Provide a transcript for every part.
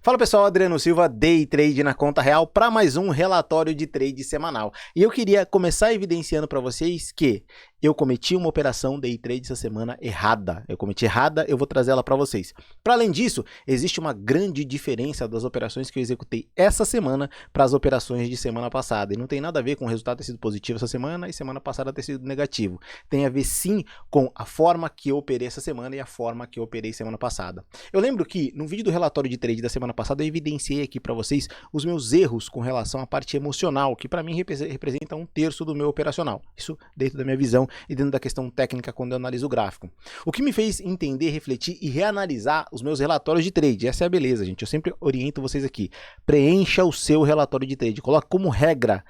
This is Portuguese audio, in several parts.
Fala pessoal, Adriano Silva, Day Trade na Conta Real para mais um relatório de trade semanal. E eu queria começar evidenciando para vocês que eu cometi uma operação Day Trade essa semana errada. Eu vou trazer ela para vocês. Para além disso, existe uma grande diferença das operações que eu executei essa semana para as operações de semana passada. E não tem nada a ver com o resultado ter sido positivo essa semana e semana passada ter sido negativo. Tem a ver sim com a forma que eu operei essa semana e a forma que eu operei semana passada. Eu lembro que no vídeo do relatório de trade da semana passada eu evidenciei aqui para vocês os meus erros com relação à parte emocional, que para mim representa 1/3 do meu operacional. Isso dentro da minha visão e dentro da questão técnica quando eu analiso o gráfico. O que me fez entender, refletir e reanalisar os meus relatórios de trade. Essa é a beleza, gente. Eu sempre oriento vocês aqui. Preencha o seu relatório de trade. Coloque como regra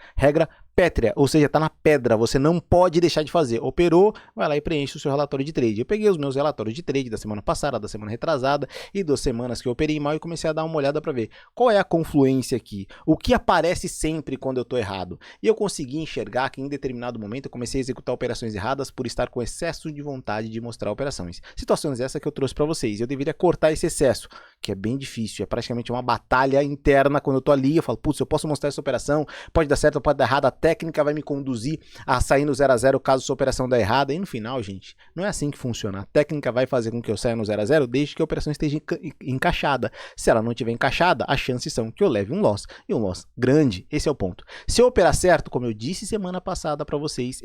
pétrea, ou seja, está na pedra, você não pode deixar de fazer. Operou, vai lá e preenche o seu relatório de trade. Eu peguei os meus relatórios de trade da semana passada, da semana retrasada e das semanas que eu operei mal e comecei a dar uma olhada para ver qual é a confluência aqui, o que aparece sempre quando eu estou errado. E eu consegui enxergar que em determinado momento eu comecei a executar operações erradas por estar com excesso de vontade de mostrar operações. Situações essas que eu trouxe para vocês. Eu deveria cortar esse excesso, que é bem difícil, é praticamente uma batalha interna quando eu estou ali. Eu falo, putz, eu posso mostrar essa operação, pode dar certo ou pode dar errado, a técnica vai me conduzir a sair no 0 a 0 caso sua operação der errada. E no final, gente, não é assim que funciona. A técnica vai fazer com que eu saia no 0 a 0 desde que a operação esteja encaixada. Se ela não estiver encaixada, as chances são que eu leve um loss, e um loss grande. Esse é o ponto. Se eu operar certo, como eu disse semana passada para vocês,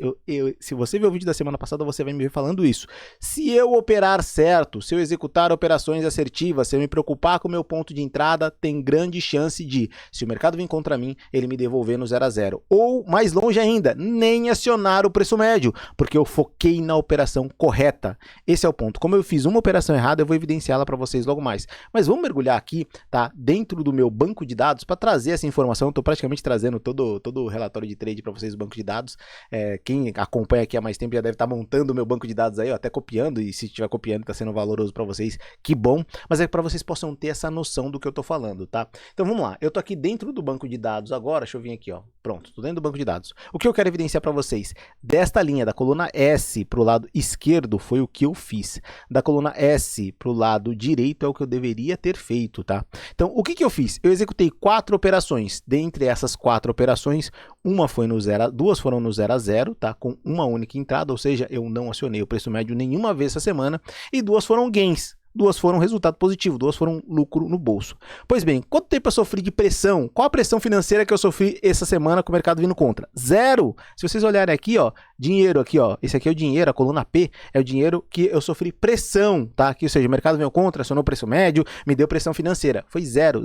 se você ver o vídeo da semana passada, você vai me ver falando isso. Se eu operar certo, se eu executar operações assertivas, se eu me preocupar com o meu ponto de entrada, tem grande chance de, se o mercado vir contra mim, ele me devolver no 0 a 0. Ou, mais longe ainda, nem acionar o preço médio, porque eu foquei na operação correta. Esse é o ponto. Como eu fiz uma operação errada, eu vou evidenciá-la para vocês logo mais. Mas vamos mergulhar aqui, tá, dentro do meu banco de dados para trazer essa informação. Estou praticamente trazendo todo o relatório de trade para vocês do banco de dados. Quem acompanha aqui há mais tempo já deve estar montando o meu banco de dados aí, ó, até copiando, e se estiver copiando está sendo valoroso para vocês, que bom. Mas é para vocês possam ter essa noção do que eu estou falando, tá? Então vamos lá, eu estou aqui dentro do banco de dados agora, deixa eu vir aqui, ó, pronto, estou dentro do banco de dados. O que eu quero evidenciar para vocês, desta linha da coluna S para o lado esquerdo foi o que eu fiz, da coluna S para o lado direito é o que eu deveria ter feito, tá? Então o que eu fiz? Eu executei 4 operações, dentre essas 4 operações, duas foram no 0 a 0, tá? Com uma única entrada, ou seja, eu não acionei o preço médio nenhuma vez essa semana, e 2 foram gains. 2 foram resultado positivo, 2 foram lucro no bolso. Pois bem, quanto tempo eu sofri de pressão? Qual a pressão financeira que eu sofri essa semana com o mercado vindo contra? 0! Se vocês olharem aqui, ó, dinheiro aqui, ó, esse aqui é o dinheiro, a coluna P é o dinheiro que eu sofri pressão, tá? Aqui, ou seja, o mercado veio contra, acionou o preço médio, me deu pressão financeira. Foi 0,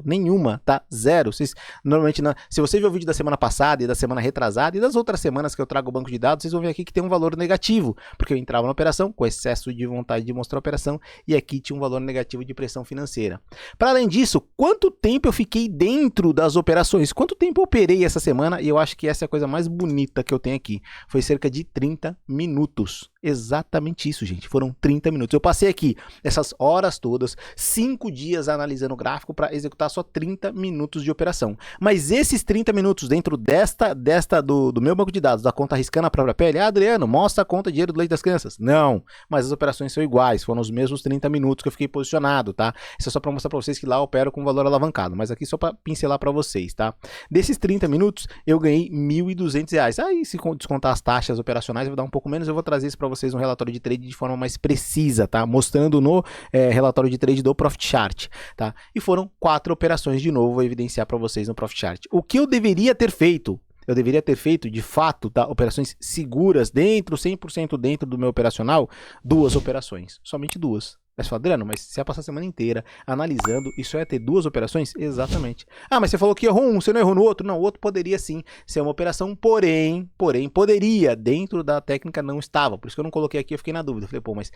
nenhuma, tá? 0. Vocês, normalmente, se você ver o vídeo da semana passada e da semana retrasada e das outras semanas que eu trago o banco de dados, vocês vão ver aqui que tem um valor negativo, porque eu entrava na operação com excesso de vontade de mostrar a operação, e aqui tinha um valor negativo de pressão financeira. Para além disso, quanto tempo eu fiquei dentro das operações? Quanto tempo eu operei essa semana? E eu acho que essa é a coisa mais bonita que eu tenho aqui. Foi cerca de 30 minutos. Exatamente isso, gente. Foram 30 minutos. Eu passei aqui essas horas todas, 5 dias analisando o gráfico para executar só 30 minutos de operação. Mas esses 30 minutos dentro do meu banco de dados, da conta arriscando a própria pele, Adriano, mostra a conta de dinheiro do leite das crianças. Não, mas as operações são iguais, foram os mesmos 30 minutos que eu fiquei posicionado, tá? Isso é só para mostrar para vocês que lá eu opero com valor alavancado, mas aqui só para pincelar para vocês, tá? Desses 30 minutos, eu ganhei R$ 1.200. Aí, se descontar as taxas operacionais, eu vou dar um pouco menos, eu vou trazer isso para vocês no relatório de trade de forma mais precisa, tá? Mostrando no relatório de trade do Profit Chart, tá? E foram 4 operações de novo, vou evidenciar para vocês no Profit Chart. O que eu deveria ter feito? Eu deveria ter feito, de fato, tá, operações seguras, 100% dentro do meu operacional, 2 operações, somente 2. Aí você fala, Adriano, mas você ia passar a semana inteira analisando e só ia ter 2 operações? Exatamente. Ah, mas você falou que errou um, você não errou no outro? Não, o outro poderia sim ser uma operação, porém, poderia, dentro da técnica não estava. Por isso que eu não coloquei aqui, eu fiquei na dúvida. Eu falei, pô, mas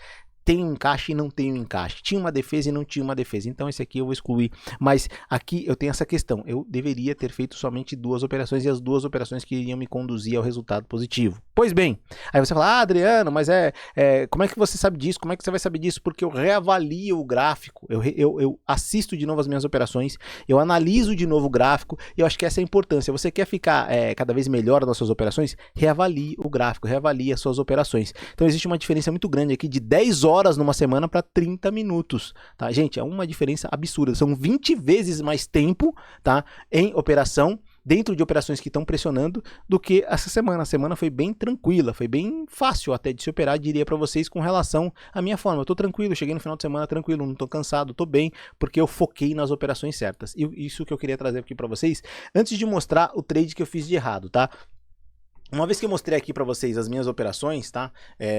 tem um encaixe e não tem um encaixe. Tinha uma defesa e não tinha uma defesa. Então esse aqui eu vou excluir. Mas aqui eu tenho essa questão. Eu deveria ter feito somente 2 operações e as 2 operações que iriam me conduzir ao resultado positivo. Pois bem, aí você fala, ah, Adriano, mas como é que você sabe disso? Como é que você vai saber disso? Porque eu reavalio o gráfico, eu assisto de novo as minhas operações, eu analiso de novo o gráfico, e eu acho que essa é a importância. Você quer ficar cada vez melhor nas suas operações? Reavalie o gráfico, reavalie as suas operações. Então existe uma diferença muito grande aqui de 10 horas numa semana para 30 minutos, tá? Gente, é uma diferença absurda, são 20 vezes mais tempo, tá, em operação, dentro de operações que estão pressionando, do que essa semana. A semana foi bem tranquila, foi bem fácil até de se operar, diria para vocês, com relação à minha forma. Eu tô tranquilo, cheguei no final de semana tranquilo, não tô cansado, tô bem, porque eu foquei nas operações certas. E isso que eu queria trazer aqui para vocês, antes de mostrar o trade que eu fiz de errado, tá? Uma vez que eu mostrei aqui para vocês as minhas operações, tá?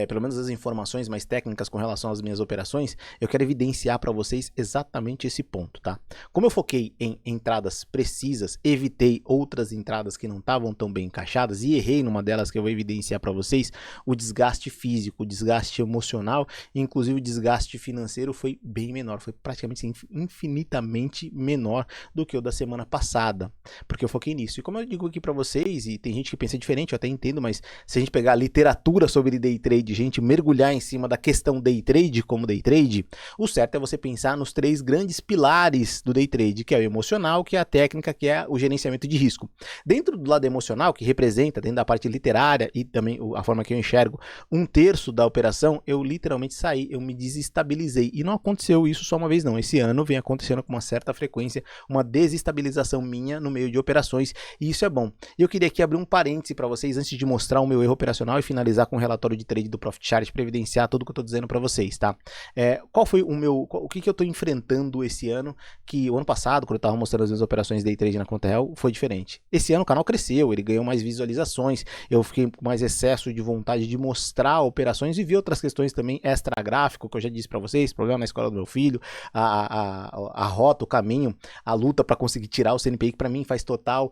Pelo menos as informações mais técnicas com relação às minhas operações, eu quero evidenciar para vocês exatamente esse ponto, tá? Como eu foquei em entradas precisas, evitei outras entradas que não estavam tão bem encaixadas e errei numa delas que eu vou evidenciar para vocês, o desgaste físico, o desgaste emocional, inclusive o desgaste financeiro foi bem menor, foi praticamente infinitamente menor do que o da semana passada, porque eu foquei nisso. E como eu digo aqui para vocês, e tem gente que pensa diferente, eu até entendo, mas se a gente pegar a literatura sobre day trade, gente, mergulhar em cima da questão day trade como day trade, o certo é você pensar nos 3 grandes pilares do day trade, que é o emocional, que é a técnica, que é o gerenciamento de risco. Dentro do lado emocional, que representa, dentro da parte literária e também a forma que eu enxergo, 1/3 da operação, eu literalmente saí, eu me desestabilizei. E não aconteceu isso só uma vez não, esse ano vem acontecendo com uma certa frequência, uma desestabilização minha no meio de operações, e isso é bom. E eu queria aqui abrir um parêntese para vocês, antes de mostrar o meu erro operacional e finalizar com o relatório de trade do Profit Chart para evidenciar tudo que eu estou dizendo para vocês, tá? Qual foi o que eu estou enfrentando esse ano, que o ano passado, quando eu estava mostrando as minhas operações day trade na conta real, foi diferente. Esse ano o canal cresceu, ele ganhou mais visualizações, eu fiquei com mais excesso de vontade de mostrar operações e vi outras questões também extra gráfico, que eu já disse para vocês, problema na escola do meu filho, a rota, o caminho, a luta para conseguir tirar o CNPI, que para mim faz total,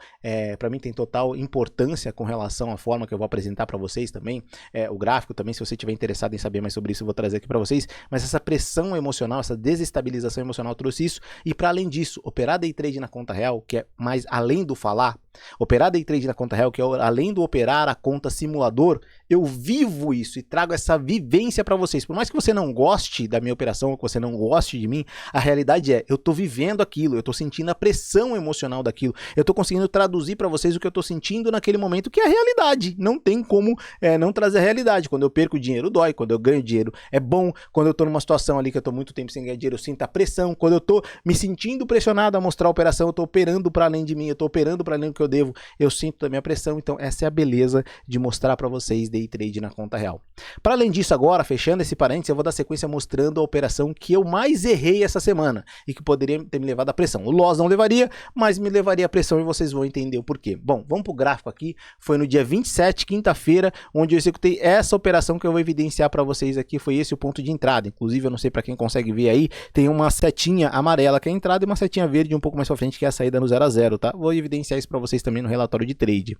para mim tem total importância com relação à forma que eu vou apresentar para vocês também, o gráfico também, se você estiver interessado em saber mais sobre isso, eu vou trazer aqui para vocês, mas essa pressão emocional, essa desestabilização emocional trouxe isso, e para além disso, operar day trade na conta real, que é mais além do falar, operar day trade na conta real, que é além do operar a conta simulador, eu vivo isso e trago essa vivência para vocês. Por mais que você não goste da minha operação, ou que você não goste de mim, a realidade é, eu tô vivendo aquilo, eu tô sentindo a pressão emocional daquilo, eu tô conseguindo traduzir para vocês o que eu tô sentindo naquele momento, que é a realidade. Não tem como não trazer a realidade. Quando eu perco dinheiro dói, quando eu ganho dinheiro é bom, quando eu tô numa situação ali que eu tô muito tempo sem ganhar dinheiro, eu sinto a pressão, quando eu tô me sentindo pressionado a mostrar a operação, eu tô operando para além de mim, eu tô operando para além do que eu devo, eu sinto da minha pressão. Então essa é a beleza de mostrar para vocês day trade na conta real. Para além disso, agora, fechando esse parênteses, eu vou dar sequência mostrando a operação que eu mais errei essa semana e que poderia ter me levado à pressão. O loss não levaria, mas me levaria à pressão, e vocês vão entender o porquê. Bom, vamos pro gráfico aqui. Foi no dia 27, quinta-feira, onde eu executei essa operação que eu vou evidenciar para vocês aqui. Foi esse o ponto de entrada. Inclusive, eu não sei para quem consegue ver aí, tem uma setinha amarela que é a entrada e uma setinha verde um pouco mais para frente que é a saída no 0 a 0, tá? Vou evidenciar isso para vocês também no relatório de trade.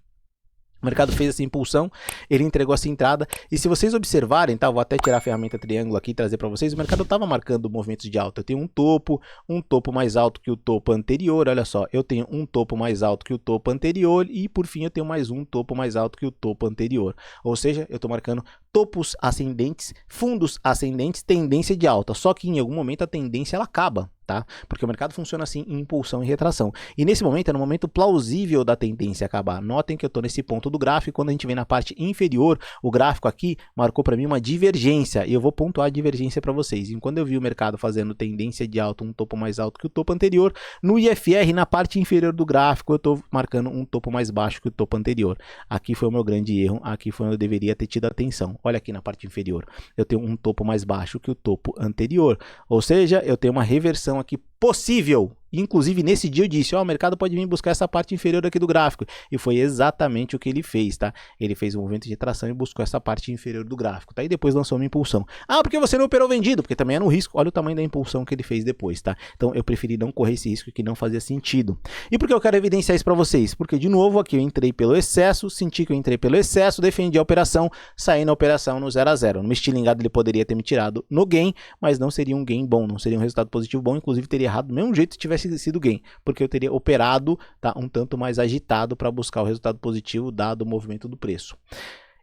O mercado fez essa impulsão, ele entregou essa entrada, e se vocês observarem, tá, vou até tirar a ferramenta triângulo aqui e trazer para vocês, o mercado estava marcando movimentos de alta. Eu tenho um topo mais alto que o topo anterior, olha só, eu tenho um topo mais alto que o topo anterior, e por fim eu tenho mais um topo mais alto que o topo anterior. Ou seja, eu estou marcando topos ascendentes, fundos ascendentes, tendência de alta, só que em algum momento a tendência ela acaba. Tá? Porque o mercado funciona assim em impulsão e retração. E nesse momento é no momento plausível da tendência acabar. Notem que eu estou nesse ponto do gráfico, quando a gente vem na parte inferior, o gráfico aqui marcou para mim uma divergência, e eu vou pontuar a divergência para vocês. E quando eu vi o mercado fazendo tendência de alta, um topo mais alto que o topo anterior, no IFR, na parte inferior do gráfico, eu estou marcando um topo mais baixo que o topo anterior. Aqui foi o meu grande erro, aqui foi onde eu deveria ter tido atenção. Olha aqui na parte inferior, eu tenho um topo mais baixo que o topo anterior, ou seja, eu tenho uma reversão aqui possível. Inclusive nesse dia eu disse, ó, o mercado pode vir buscar essa parte inferior aqui do gráfico, e foi exatamente o que ele fez, tá? Ele fez um movimento de tração e buscou essa parte inferior do gráfico, tá? E depois lançou uma impulsão. Ah, porque você não operou vendido? Porque também é no risco. Olha o tamanho da impulsão que ele fez depois, tá? Então eu preferi não correr esse risco, que não fazia sentido. E por que eu quero evidenciar isso para vocês? Porque de novo aqui eu entrei pelo excesso, senti que eu entrei pelo excesso, defendi a operação, saí na operação no 0 a 0. No estilingado ele poderia ter me tirado no gain, mas não seria um gain bom, não seria um resultado positivo bom, inclusive teria errado do mesmo jeito se tivesse sido gain, porque eu teria operado, tá, um tanto mais agitado para buscar o resultado positivo dado o movimento do preço.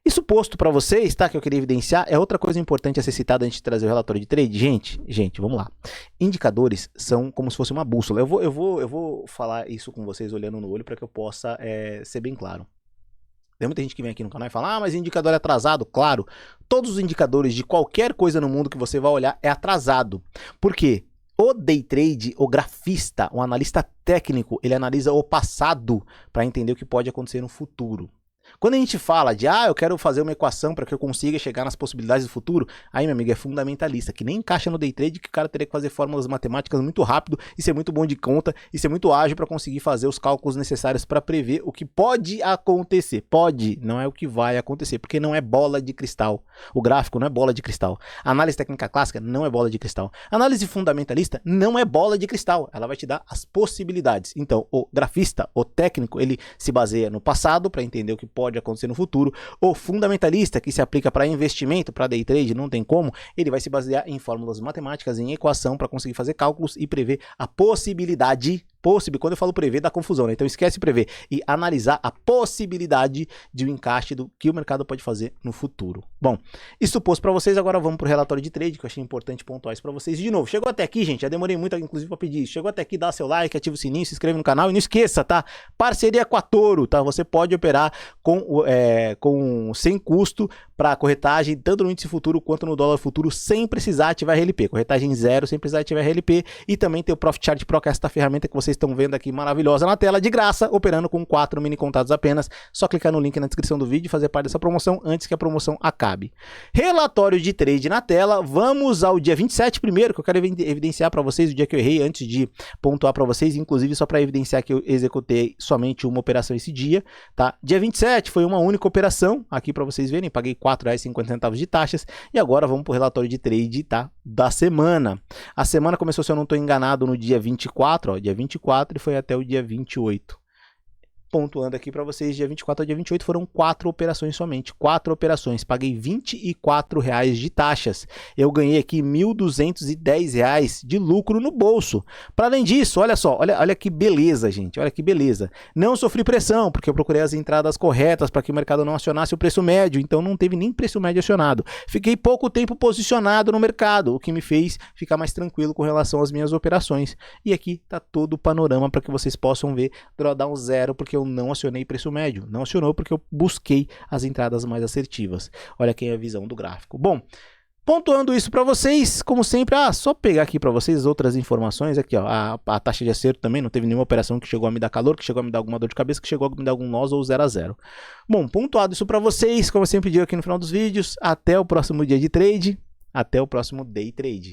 Isso posto para vocês, tá, que eu queria evidenciar, é outra coisa importante a ser citada antes de trazer o relatório de trade. Gente, vamos lá. Indicadores são como se fosse uma bússola. Eu vou falar isso com vocês olhando no olho para que eu possa ser bem claro. Tem muita gente que vem aqui no canal e fala, mas indicador é atrasado. Claro, todos os indicadores de qualquer coisa no mundo que você vai olhar é atrasado. Por quê? O day trade, o grafista, o analista técnico, ele analisa o passado para entender o que pode acontecer no futuro. Quando a gente fala de, eu quero fazer uma equação para que eu consiga chegar nas possibilidades do futuro, aí, meu amigo, é fundamentalista, que nem encaixa no day trade, que o cara teria que fazer fórmulas matemáticas muito rápido e ser muito bom de conta e ser muito ágil para conseguir fazer os cálculos necessários para prever o que pode acontecer. Pode, não é o que vai acontecer, porque não é bola de cristal. O gráfico não é bola de cristal. A análise técnica clássica não é bola de cristal. A análise fundamentalista não é bola de cristal. Ela vai te dar as possibilidades. Então, o grafista, o técnico, ele se baseia no passado para entender o que pode acontecer no futuro. O fundamentalista, que se aplica para investimento, para day trade, não tem como, ele vai se basear em fórmulas matemáticas, em equação, para conseguir fazer cálculos e prever a possibilidade. Quando eu falo prever, dá confusão, né? Então esquece prever e analisar a possibilidade de um encaixe do que o mercado pode fazer no futuro. Bom, isso posto para vocês, agora vamos para o relatório de trade, que eu achei importante pontuar isso para vocês. E de novo, chegou até aqui, gente, já demorei muito, inclusive, para pedir isso. Chegou até aqui, dá seu like, ativa o sininho, se inscreve no canal e não esqueça, tá? Parceria com a Toro, tá? Você pode operar sem custo para corretagem, tanto no índice futuro quanto no dólar futuro, sem precisar ativar RLP. Corretagem zero, sem precisar ativar RLP. E também tem o Profit Chart Pro, que é esta ferramenta que vocês estão vendo aqui maravilhosa na tela, de graça, operando com 4 mini contados apenas. Só clicar no link na descrição do vídeo e fazer parte dessa promoção antes que a promoção acabe. Relatório de trade na tela. Vamos ao dia 27 primeiro, que eu quero evidenciar para vocês o dia que eu errei antes de pontuar para vocês, inclusive só para evidenciar que eu executei somente uma operação esse dia, tá? Dia 27 foi uma única operação, aqui para vocês verem, paguei R$ 4,50 de taxas, e agora vamos para o relatório de trade, tá? Da semana. A semana começou, se eu não estou enganado, no dia 24, ó, dia 24, e foi até o dia 28. Pontuando aqui para vocês, dia 24 ao dia 28 foram 4 operações somente, 4 operações, paguei R$ 24 de taxas, eu ganhei aqui R$ 1.210 de lucro no bolso. Para além disso, olha só, olha que beleza, gente, olha que beleza, não sofri pressão, porque eu procurei as entradas corretas para que o mercado não acionasse o preço médio, então não teve nem preço médio acionado, fiquei pouco tempo posicionado no mercado, o que me fez ficar mais tranquilo com relação às minhas operações, e aqui tá todo o panorama para que vocês possam ver, drawdown zero, porque eu não acionei preço médio, não acionou porque eu busquei as entradas mais assertivas. Olha aqui a visão do gráfico. Bom, pontuando isso para vocês, como sempre, só pegar aqui para vocês outras informações, aqui ó, a taxa de acerto também, não teve nenhuma operação que chegou a me dar calor, que chegou a me dar alguma dor de cabeça, que chegou a me dar algum nós ou 0 a 0. Bom, pontuado isso para vocês, como eu sempre digo aqui no final dos vídeos, até o próximo dia de trade, até o próximo day trade.